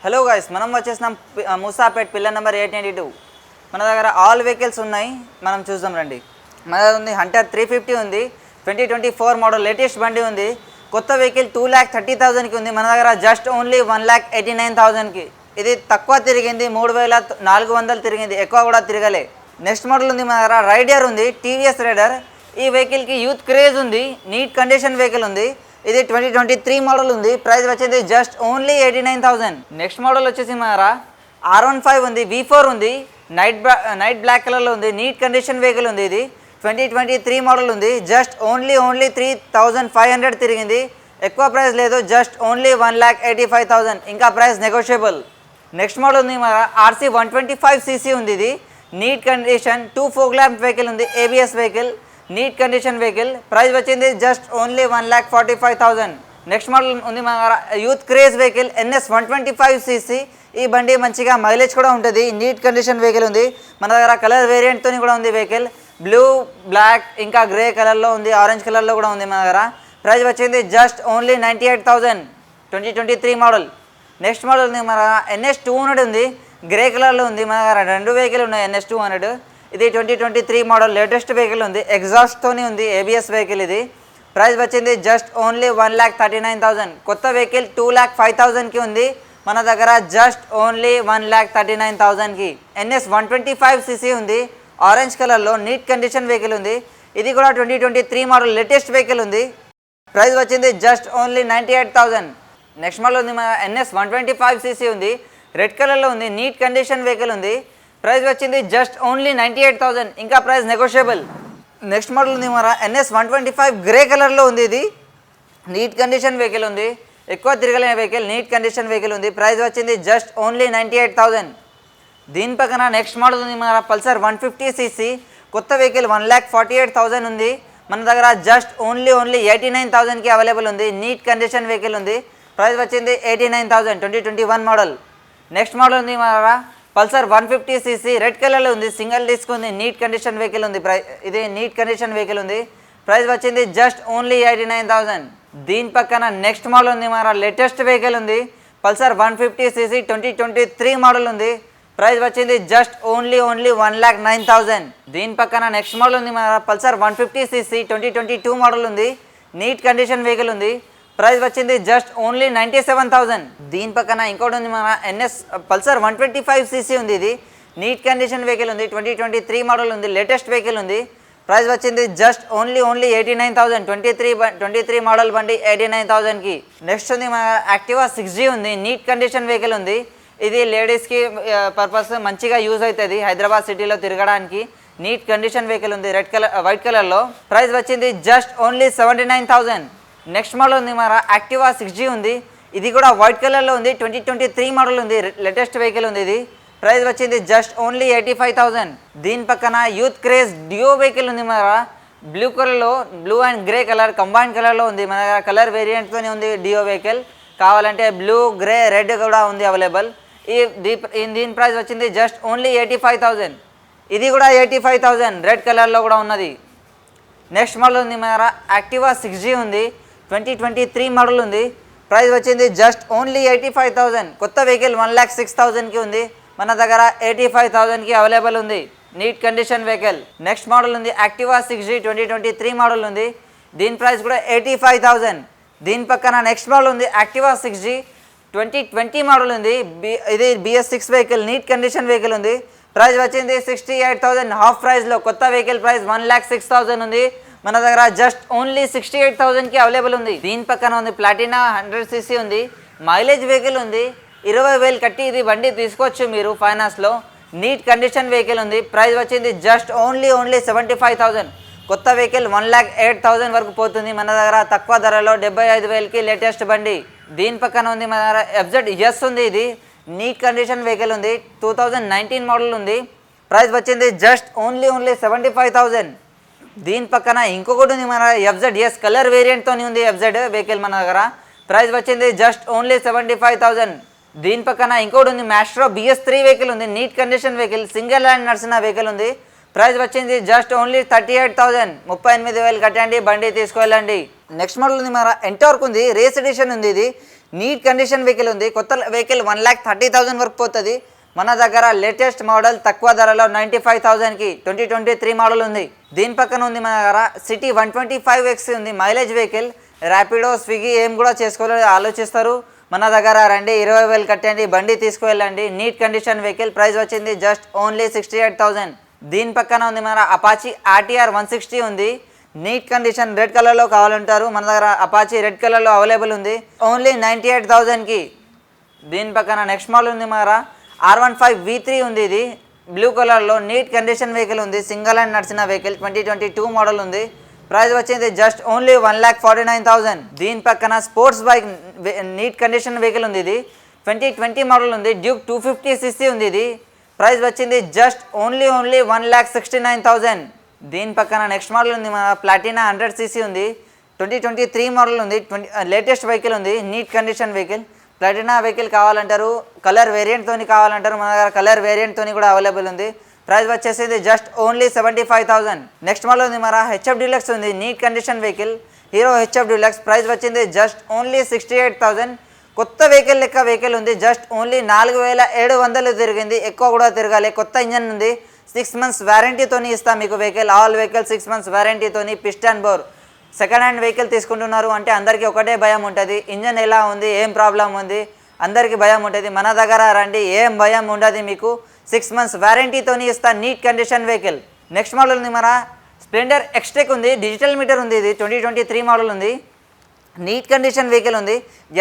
Hello guys, మనం వచ్చేసినాం Moosapet pillar number 892. మన దగ్గర ఆల్ వెహికల్స్ ఉన్నాయి, మనం చూద్దాం రండి. మన దగ్గర ఉంది హంటర్ 350 ఉంది, 2024 మోడల్ లేటెస్ట్ బండి ఉంది. కొత్త వెహికల్ 2,30,000కి ఉంది. మన దగ్గర జస్ట్ ఓన్లీ 1,89,000కి. ఇది తక్కువ తిరిగింది, 3,400 తిరిగింది, ఎక్కువ కూడా తిరగలే. నెక్స్ట్ మోడల్ ఉంది మన దగ్గర రైడర్ ఉంది, టీవీఎస్ రైడర్. ఈ వెహికల్కి యూత్ క్రేజ్ ఉంది, నీట్ కండిషన్ వెహికల్ ఉంది. ఇది 2023 మోడల్ ఉంది. ప్రైస్ వచ్చేది జస్ట్ ఓన్లీ 89,000. నెక్స్ట్ మోడల్ వచ్చేసి మన R15 ఉంది, V4 ఉంది, నైట్ బ్లాక్ కలర్లో ఉంది, నీట్ కండిషన్ వెహికల్ ఉంది. ఇది 2023 మోడల్ ఉంది. జస్ట్ ఓన్లీ 3,500 తిరిగింది, ఎక్కువ ప్రైస్ లేదు. జస్ట్ ఓన్లీ 1,85,000, ఇంకా ప్రైస్ నెగోషియబుల్. నెక్స్ట్ మోడల్ ఉంది మన RC 125cc ఉంది. ఇది neat condition 2 fog lamp vehicle ఉంది, ABS vehicle, neat condition vehicle. Price వచ్చింది జస్ట్ ఓన్లీ 1,45,000. నెక్స్ట్ మోడల్ ఉంది మన youth craze vehicle NS 125cc. ఈ బండి మంచిగా మైలేజ్ కూడా ఉంటుంది, నీట్ కండిషన్ వెహికల్ ఉంది. మన దగ్గర కలర్ వేరియంట్తో కూడా ఉంది వెహికల్, బ్లూ, బ్లాక్, ఇంకా గ్రే కలర్లో ఉంది, ఆరెంజ్ కలర్లో కూడా ఉంది మన దగ్గర. ప్రైస్ వచ్చింది just only 98,000, 2023 model. Next model ఉంది మన NS 200 ఉంది, గ్రే కలర్లో ఉంది. మన దగ్గర 2 వెహికల్ ఉన్నాయి NS 200. ఇది 2023 మోడల్ లేటెస్ట్ వెహికల్ ఉంది, ఎగ్జాస్ట్తోని ఉంది, ABS వెహికల్. ఇది ప్రైస్ వచ్చింది జస్ట్ ఓన్లీ 1,39,000. కొత్త వెహికల్ 2,05,000కి ఉంది మన దగ్గర, జస్ట్ ఓన్లీ 1,39,000కి. NS 125cc ఉంది, ఆరెంజ్ కలర్లో, నీట్ కండిషన్ వెహికల్ ఉంది. ఇది కూడా 2023 మోడల్ లేటెస్ట్ వెహికల్ ఉంది. ప్రైస్ వచ్చింది జస్ట్ ఓన్లీ 98,000. నెక్స్ట్ మోడల్ ఉంది మన NS 125cc ఉంది, రెడ్ కలర్లో ఉంది, నీట్ కండిషన్ వెహికల్ ఉంది. ప్రైస్ వచ్చింది జస్ట్ ఓన్లీ 98,000, ఇంకా ప్రైస్ నెగోషియబుల్. నెక్స్ట్ మోడల్ ఉంది మన NS 125 గ్రే కలర్లో ఉంది. ఇది నీట్ కండిషన్ వెహికల్ ఉంది, ఎక్కువ తిరగలేని వెహికల్, నీట్ కండిషన్ వెహికల్ ఉంది. ప్రైస్ వచ్చింది జస్ట్ ఓన్లీ 98,000. దీని పక్కన నెక్స్ట్ మోడల్ ఉంది మన పల్సర్ 150cc, కొత్త వెహికల్ 1,48,000 ఉంది మన దగ్గర. జస్ట్ ఓన్లీ 89,000కి అవైలబుల్ ఉంది, నీట్ కండిషన్ వెహికల్ ఉంది. ప్రైస్ వచ్చింది 89,000, 2021 మోడల్. నెక్స్ట్ మోడల్ ఉంది మన పల్సర్ 150cc, రెడ్ కలర్లో ఉంది, సింగిల్ డిస్క్ ఉంది, నీట్ కండిషన్ వెహికల్ ఉంది. ఇది నీట్ కండిషన్ వెహికల్ ఉంది. ప్రైస్ వచ్చింది జస్ట్ ఓన్లీ 89,000. దీని పక్కన నెక్స్ట్ మోడల్ ఉంది మన లేటెస్ట్ వెహికల్ ఉంది, పల్సర్ 150cc, 2023 మోడల్ ఉంది. ప్రైస్ వచ్చింది జస్ట్ ఓన్లీ 1,09,000. దీని పక్కన నెక్స్ట్ మోడల్ ఉంది మన పల్సర్ 150cc, 2022 మోడల్ ఉంది, నీట్ కండిషన్ వెహికల్ ఉంది. ప్రైస్ వచ్చింది జస్ట్ ఓన్లీ 97,000. దీని పక్కన ఇంకోటి ఉంది మన NS పల్సర్ 125cc ఉంది. ఇది నీట్ కండిషన్ వెహికల్ ఉంది, 2023 మోడల్ ఉంది, లేటెస్ట్ వెహికల్ ఉంది. ప్రైస్ వచ్చింది జస్ట్ ఓన్లీ 89,000, 23 మోడల్ బండి 89,000కి. నెక్స్ట్ ఉంది మన యాక్టివా 6G ఉంది, నీట్ కండిషన్ వెహికల్ ఉంది. ఇది లేడీస్కి పర్పస్ మంచిగా యూజ్ అవుతుంది, హైదరాబాద్ సిటీలో తిరగడానికి. నీట్ కండిషన్ వెహికల్ ఉంది, వైట్ కలర్లో. ప్రైస్ వచ్చింది జస్ట్ ఓన్లీ 79,000. నెక్స్ట్ మోడల్ ఉంది మన యాక్టివా 6G ఉంది. ఇది కూడా వైట్ కలర్లో ఉంది, 2023 మోడల్ ఉంది, లేటెస్ట్ వెహికల్ ఉంది. ఇది ప్రైస్ వచ్చింది జస్ట్ ఓన్లీ 85,000. దీని పక్కన యూత్ క్రేజ్ డియో వెహికల్ ఉంది మన బ్లూ కలర్లో, blue and grey colour combine కలర్లో ఉంది మన దగ్గర. కలర్ వేరియంట్తోనే ఉంది డియో వెహికల్, కావాలంటే బ్లూ, గ్రే, రెడ్ కూడా ఉంది అవైలబుల్. దీని ప్రైస్ వచ్చింది జస్ట్ ఓన్లీ 85,000. ఇది కూడా 85,000, రెడ్ కలర్లో కూడా ఉన్నది. నెక్స్ట్ మోడల్ ఉంది మన యాక్టివా 6G ఉంది, 2023 మోడల్ ఉంది. ప్రైస్ వచ్చింది జస్ట్ ఓన్లీ 85,000. కొత్త వెహికల్ 1,06,000కి ఉంది మన దగ్గర, 85,000కి అవైలబుల్ ఉంది, neat condition vehicle. Next model ఉంది యాక్టివా 6G, 2023 మోడల్ ఉంది. దీని ప్రైస్ కూడా 85,000. దీని పక్కన నెక్స్ట్ మోడల్ ఉంది యాక్టివా 6G, 2020 మోడల్ ఉంది. ఇది BS6 vehicle, neat condition vehicle ఉంది. ప్రైస్ వచ్చింది 68,000 హాఫ్ ప్రైస్లో. కొత్త వెహికల్ ప్రైస్ 1,06,000 ఉంది మన దగ్గర, జస్ట్ ఓన్లీ 68,000కి అవైలబుల్ ఉంది. దీని పక్కన ఉంది ప్లాటినా 100cc ఉంది, మైలేజ్ వెహికల్ ఉంది, 20,000 కట్టి ఇది బండి తీసుకోవచ్చు మీరు ఫైనాన్స్లో. నీట్ కండిషన్ వెహికల్ ఉంది. ప్రైస్ వచ్చింది జస్ట్ ఓన్లీ 75,000. కొత్త వెహికల్ 1,08,000 వరకు పోతుంది మన దగ్గర, తక్కువ ధరలో 75,000కి లేటెస్ట్ బండి. దీని పక్కన ఉంది మన దగ్గర FZS ఉంది. ఇది నీట్ కండిషన్ వెహికల్ ఉంది, 2019 మోడల్ ఉంది. ప్రైస్ వచ్చింది జస్ట్ ఓన్లీ 75,000. దీని పక్కన ఇంకొకటి ఉంది మన FZS కలర్ వేరియంట్తో ఉంది FZ వెహికల్ మన దగ్గర. ప్రైస్ వచ్చింది జస్ట్ ఓన్లీ 75,000. దీని పక్కన ఇంకోటి ఉంది మ్యాస్ట్రో BS3 వెహికల్ ఉంది, neat condition vehicle, single hand నడిచిన వెహికల్ ఉంది. ప్రైస్ వచ్చింది జస్ట్ ఓన్లీ 38,000. 38,000 కట్టండి, బండి తీసుకువెళ్ళండి. నెక్స్ట్ మోడల్ ఉంది మన ఎంటార్క్ ఉంది, రేస్ ఎడిషన్ ఉంది. ఇది నీట్ కండిషన్ వెహికల్ ఉంది. కొత్త వెహికల్ 1,30,000 వరకు పోతుంది. మన దగ్గర లేటెస్ట్ మోడల్ తక్కువ ధరలో 95,000కి 2023 మోడల్ ఉంది. దీని పక్కన ఉంది మన దగ్గర సిటీ 125X ఉంది, మైలేజ్ వెహికల్. ర్యాపిడో, స్విగ్గీ ఏం కూడా చేసుకోవాలని ఆలోచిస్తారు, మన దగ్గర రండి, 20,000 కట్టండి, బండి తీసుకువెళ్ళండి. నీట్ కండిషన్ వెహికల్, ప్రైస్ వచ్చింది జస్ట్ ఓన్లీ 68,000. దీని పక్కన ఉంది మన అపాచీ RTR 160 ఉంది. నీట్ కండిషన్ రెడ్ కలర్లో కావాలంటారు, మన దగ్గర అపాచీ రెడ్ కలర్లో అవైలబుల్ ఉంది, ఓన్లీ 98,000కి. దీని పక్కన నెక్స్ట్ మోడల్ ఉంది మన R15 V3 ఉంది. ఇది బ్లూ కలర్లో నీట్ కండిషన్ వెహికల్ ఉంది, సింగల్ హ్యాండ్ నడిచిన వెహికల్, 2022 మోడల్ ఉంది. ప్రైస్ వచ్చింది జస్ట్ ఓన్లీ 1,49,000. దీని పక్కన sports bike neat condition vehicle ఉంది. ఇది 2020 మోడల్ ఉంది, డ్యూక్ 250cc ఉంది. ఇది ప్రైస్ వచ్చింది జస్ట్ ఓన్లీ 1,69,000. దీని పక్కన నెక్స్ట్ మోడల్ ఉంది మన ప్లాటినా 100cc ఉంది, 2023 మోడల్ ఉంది, లేటెస్ట్ వెహికల్ ఉంది, neat condition vehicle. Platina vehicle కావాలంటారు, కలర్ వేరియంట్తో కావాలంటారు, మన దగ్గర కలర్ వేరియంట్తో కూడా అవైలబుల్ ఉంది. ప్రైస్ వచ్చేసింది జస్ట్ ఓన్లీ 75,000. నెక్స్ట్ మోడల్ ఉంది మన HF Deluxe ఉంది, neat condition vehicle, Hero HF Deluxe. Price వచ్చింది జస్ట్ ఓన్లీ 68,000. కొత్త వెహికల్ లెక్క వెహికల్ ఉంది, జస్ట్ ఓన్లీ 4,700 తిరిగింది, ఎక్కువ కూడా తిరగాలి. కొత్త ఇంజన్ ఉంది, 6 months వారంటీతో ఇస్తాం మీకు వెహికల్. ఆల్ వెహికల్ 6 months వారంటీతో, piston bore. Second hand vehicle తీసుకుంటున్నారు అంటే అందరికీ ఒకటే భయం ఉంటుంది, ఇంజన్ ఎలా ఉంది, ఏం ప్రాబ్లం ఉంది, అందరికీ భయం ఉంటుంది. మన దగ్గర రండి, ఏం భయం ఉండదు మీకు, 6 months వారంటీతో ఇస్తా neat condition vehicle. Next model ఉంది మన స్ప్లెండర్ ఎక్స్టెక్ ఉంది, డిజిటల్ మీటర్ ఉంది. ఇది 2023 మోడల్ ఉంది, నీట్ కండిషన్ వెహికల్ ఉంది,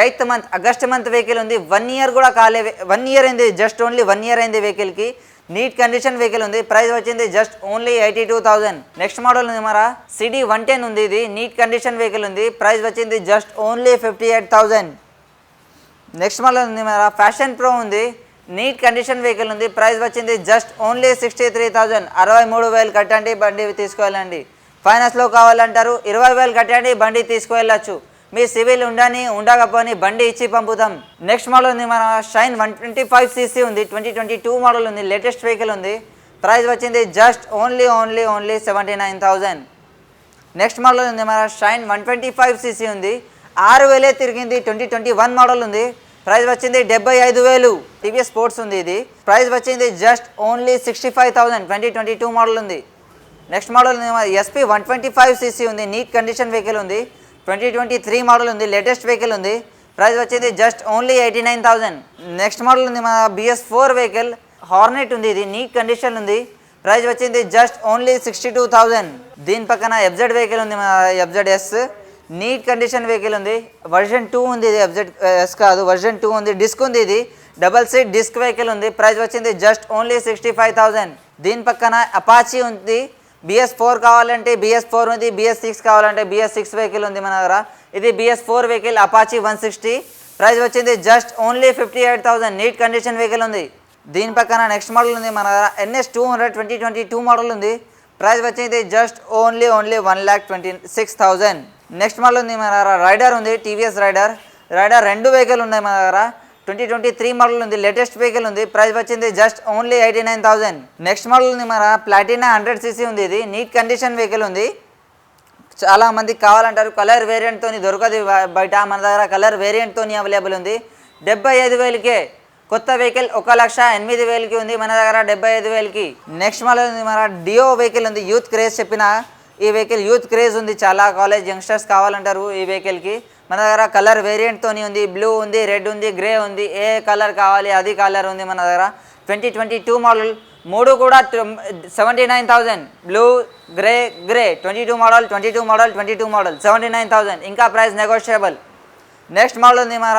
8th month August month vehicle ఉంది. 1 year కూడా కాలే, 1 year అయింది, జస్ట్ ఓన్లీ 1 year అయింది వెహికల్కి. నీట్ కండిషన్ వెహికల్ ఉంది, ప్రైస్ వచ్చింది జస్ట్ ఓన్లీ 82,000. నెక్స్ట్ మోడల్ ఉంది మన CD 110 ఉంది. ఇది నీట్ కండిషన్ వెహికల్ ఉంది, ప్రైస్ వచ్చింది జస్ట్ ఓన్లీ 58,000. నెక్స్ట్ మోడల్ ఉంది మన ఫ్యాషన్ ప్రో ఉంది, నీట్ కండిషన్ వెహికల్ ఉంది, ప్రైస్ వచ్చింది జస్ట్ ఓన్లీ 63,000. 63,000 కట్టండి, బండి తీసుకువెళ్ళండి. ఫైనాన్స్లో కావాలంటారు, 20,000 కట్టండి, బండి తీసుకువెళ్ళచ్చు. మీ సివిల్ ఉండని ఉండకపోని బండి ఇచ్చి పంపుతాం. నెక్స్ట్ మోడల్ ఉంది మన షైన్ 125cc ఉంది, 2022 మోడల్ ఉంది, లేటెస్ట్ వెహికల్ ఉంది, ప్రైస్ వచ్చింది జస్ట్ ఓన్లీ 79,000. నెక్స్ట్ మోడల్ ఉంది మన షైన్ 125cc ఉంది, 6,000 తిరిగింది, 2021 మోడల్ ఉంది, ప్రైస్ వచ్చింది 75,000. టీవీఎస్ స్పోర్ట్స్ ఉంది, ఇది ప్రైస్ వచ్చింది జస్ట్ ఓన్లీ 65,000, 2022 మోడల్ ఉంది. నెక్స్ట్ మోడల్ ఉంది మన SP 125cc ఉంది, నీట్ కండిషన్ వెహికల్ ఉంది, 2023 మోడల్ ఉంది, లేటెస్ట్ వెహికల్ ఉంది, ప్రైస్ వచ్చింది జస్ట్ ఓన్లీ 89,000. నెక్స్ట్ మోడల్ ఉంది మన BS4 వెహికల్, హార్నెట్ ఉంది. ఇది నీట్ కండిషన్ ఉంది, ప్రైస్ వచ్చింది జస్ట్ ఓన్లీ 62,000. దీని పక్కన FZ వెహికల్ ఉంది మన FZS, నీట్ కండిషన్ వెహికల్ ఉంది, వర్జన్ 2 ఉంది. ఇది FZS కాదు, వర్జన్ 2 ఉంది, డిస్క్ ఉంది. ఇది డబల్ సీట్ డిస్క్ వెహికల్ ఉంది, ప్రైస్ వచ్చింది జస్ట్ ఓన్లీ 65,000. దీని పక్కన అపాచీ ఉంది, BS4 కావాలంటే BS4 ఉంది, BS6 కావాలంటే BS6 వెహికల్ ఉంది మన దగ్గర. ఇది BS4 వెహికల్ అపాచీ 160, ప్రైస్ వచ్చింది just only 58,000. Neat condition vehicle ఉంది. దీని పక్కన నెక్స్ట్ మోడల్ ఉంది మన దగ్గర NS 200 2022 మోడల్ ఉంది, ప్రైస్ వచ్చింది జస్ట్ ఓన్లీ 1,26,000. నెక్స్ట్ మోడల్ ఉంది మన దగ్గర రైడర్ ఉంది, TVS రైడర్ 2 వెహికల్ ఉన్నాయి మన దగ్గర, 2023 మోడల్ ఉంది, లేటెస్ట్ వెహికల్ ఉంది, ప్రైస్ వచ్చింది జస్ట్ ఓన్లీ 89,000. నెక్స్ట్ మోడల్ ఉంది మన ప్లాటినా 100cc ఉంది. ఇది నీట్ కండిషన్ వెహికల్ ఉంది, చాలా మందికి కావాలంటారు, కలర్ వేరియంట్తో దొరకదు బయట, మన దగ్గర కలర్ వేరియంట్తో అవైలబుల్ ఉంది. 75,000కే కొత్త వెహికల్, 1,08,000కి ఉంది మన దగ్గర 75,000కి. నెక్స్ట్ మోడల్ ఉంది మన డియో వెహికల్ ఉంది, యూత్ క్రేజ్ చెప్పిన ఈ వెహికల్ యూత్ క్రేజ్ ఉంది, చాలా కాలేజ్ యంగ్స్టర్స్ కావాలంటారు ఈ వెహికల్కి. మన దగ్గర కలర్ వేరియంట్తో ఉంది, బ్లూ ఉంది, రెడ్ ఉంది, గ్రే ఉంది, ఏ కలర్ కావాలి అది కలర్ ఉంది మన దగ్గర. 2022 మోడల్, 3 కూడా 79,000. బ్లూ, గ్రే, 22 మోడల్ 22 మోడల్ 79,000, ఇంకా ప్రైస్ నెగోషియబుల్. నెక్స్ట్ మోడల్ ఉంది మన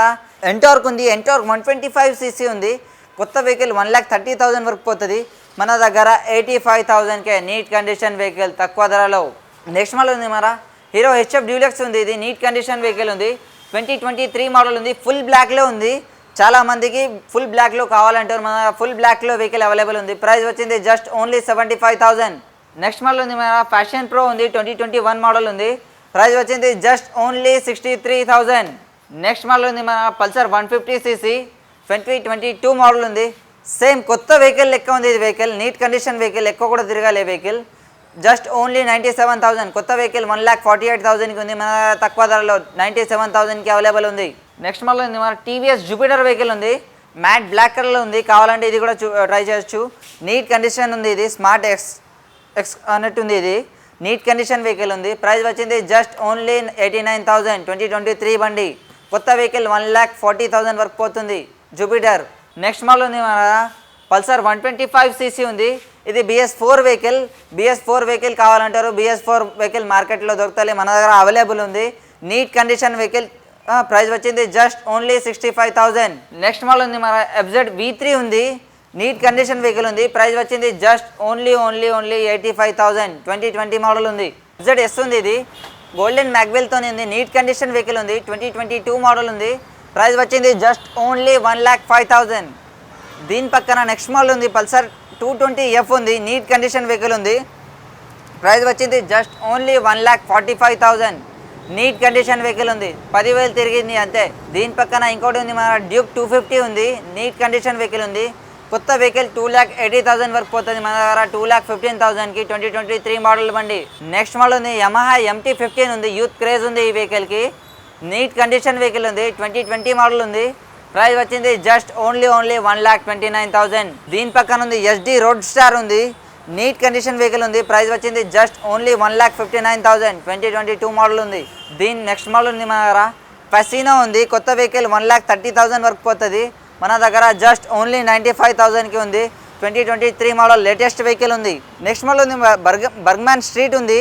ఎంటార్క్ ఉంది, ఎంటార్క్ 125cc ఉంది, కొత్త వెహికల్ 1,30,000 వరకు పోతుంది, మన దగ్గర 85,000కే నీట్ కండిషన్ వెహికల్ తక్కువ ధరలో. నెక్స్ట్ మోడల్ ఉంది మన హీరో HF Deluxe ఉంది. ఇది నీట్ కండిషన్ వెహికల్ ఉంది, 2023 మోడల్ ఉంది, ఫుల్ బ్లాక్లో ఉంది, చాలా మందికి ఫుల్ బ్లాక్లో కావాలంటారు, మన ఫుల్ బ్లాక్లో వెహికల్ అవైలబుల్ ఉంది, ప్రైస్ వచ్చింది జస్ట్ ఓన్లీ 75,000. నెక్స్ట్ మోడల్ ఉంది మన ఫ్యాషన్ ప్రో ఉంది, 2021 మోడల్ ఉంది, ప్రైస్ వచ్చింది జస్ట్ ఓన్లీ 63,000. నెక్స్ట్ మోడల్ ఉంది మన పల్సర్ 150cc, 2022 మోడల్ ఉంది, సేమ్ కొత్త వెహికల్ లెక్క ఉంది. ఇది వెహికల్ నీట్ కండిషన్ వెహికల్, ఎక్కువ కూడా తిరగాలి వెహికల్, జస్ట్ ఓన్లీ 97,000. కొత్త వెహికల్ 1,48,000కి ఉంది, మన తక్కువ ధరలో 97,000కి అవైలబుల్ ఉంది. నెక్స్ట్ మళ్ళీ ఉంది మన టీవీఎస్ జూపిటర్ వెహికల్ ఉంది, మ్యాట్ బ్లాక్ కలర్లో ఉంది. కావాలంటే ఇది కూడా ట్రై చేయొచ్చు. నీట్ కండిషన్ ఉంది, ఇది స్మార్ట్ ఎక్స్ ఎక్స్ అన్నట్టు ఉంది. ఇది నీట్ కండిషన్ వెహికల్ ఉంది. ప్రైస్ వచ్చింది జస్ట్ ఓన్లీ 89,000. 2023 బండి, కొత్త వెహికల్ 1,40,000 వరకు పోతుంది జూపిటర్. నెక్స్ట్ మళ్ళీ ఉంది మన పల్సర్ 125cc ఉంది. ఇది BS4 వెహికల్. BS4 వెహికల్ కావాలంటారు, BS4 వెహికల్ మార్కెట్లో దొరుకుతుంది, మన దగ్గర అవైలబుల్ ఉంది. నీట్ కండిషన్ వెహికల్, ప్రైస్ వచ్చింది జస్ట్ ఓన్లీ 65,000. నెక్స్ట్ మోడల్ ఉంది మన FZ V3 ఉంది, నీట్ కండిషన్ వెహికల్ ఉంది. ప్రైస్ వచ్చింది జస్ట్ ఓన్లీ 85,000. 2020 మోడల్ ఉంది. FZS ఉంది, ఇది గోల్డెన్ మ్యాగ్వెల్తో ఉంది, నీట్ కండిషన్ వెహికల్ ఉంది. 2022 మోడల్ ఉంది. ప్రైస్ వచ్చింది జస్ట్ ఓన్లీ 1,05,000. దీని పక్కన నెక్స్ట్ మోడల్ ఉంది పల్సర్ 220F ఉంది, నీట్ కండిషన్ వెహికల్ ఉంది. ప్రైస్ వచ్చింది just only 1,45,000. Neat condition vehicle ఉంది, 10,000 తిరిగింది అంతే. దీని పక్కన ఇంకోటి ఉంది మన డ్యూక్ 250 ఉంది, నీట్ కండిషన్ వెహికల్ ఉంది. కొత్త వెహికల్ 2,80,000 వరకు పోతుంది, మన దగ్గర 2,15,000కి 2023 మోడల్ బండి. నెక్స్ట్ మోడల్ ఉంది యమహా MT-15 ఉంది, యూత్ క్రేజ్ ఉంది ఈ వెహికల్కి. నీట్ కండిషన్ వెహికల్ ఉంది, 2020 మోడల్ ఉంది. ప్రైస్ వచ్చింది జస్ట్ ఓన్లీ 1,29,000. దీని పక్కన ఉంది SD రోడ్ స్టార్ ఉంది, నీట్ కండిషన్ వెహికల్ ఉంది. ప్రైస్ వచ్చింది జస్ట్ ఓన్లీ 1,59,000. 2022 మోడల్ ఉంది. దీని నెక్స్ట్ మోడల్ ఉంది మన దగ్గర ఫెసినో ఉంది, కొత్త వెహికల్ 1,30,000 వరకు పోతుంది, మన దగ్గర జస్ట్ ఓన్లీ 95,000కి ఉంది. 2023 మోడల్ లేటెస్ట్ వెహికల్ ఉంది. నెక్స్ట్ మోడల్ ఉంది బర్గ్మాన్ స్ట్రీట్ ఉంది,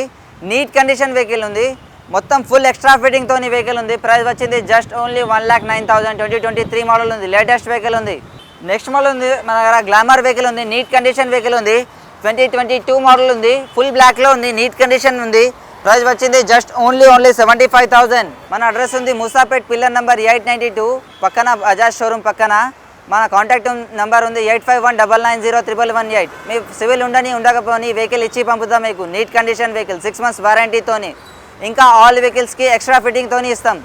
నీట్ కండిషన్ వెహికల్ ఉంది. మొత్తం ఫుల్ ఎక్స్ట్రా ఫిట్టింగ్తో వెహికల్ ఉంది. ప్రైస్ వచ్చింది జస్ట్ ఓన్లీ 1,09,000. 2023 మోడల్ ఉంది, లేటెస్ట్ వెహికల్ ఉంది. నెక్స్ట్ మోడల్ ఉంది మన దగ్గర గ్లామర్ వెహికల్ ఉంది, నీట్ కండిషన్ వెహికల్ ఉంది. 2022 మోడల్ ఉంది, ఫుల్ బ్లాక్లో ఉంది, నీట్ కండిషన్ ఉంది. ప్రైస్ వచ్చింది జస్ట్ ఓన్లీ 75,000. మన అడ్రస్ ఉంది మూసాపేట్ పిల్లర్ నెంబర్ 892 పక్కన బజాజ్ షోరూమ్ పక్కన. మన కాంటాక్ట్ నెంబర్ ఉంది 8519901118. మీ సివిల్ ఉండకపోని వెహికల్ ఇచ్చి పంపుతాం మీకు. నీట్ కండిషన్ వెహికల్ 6 months వారంటీతోని, ఇంకా ఆల్ వెహికల్స్కి ఎక్స్ట్రా ఫిట్టింగ్తోని ఇస్తాం.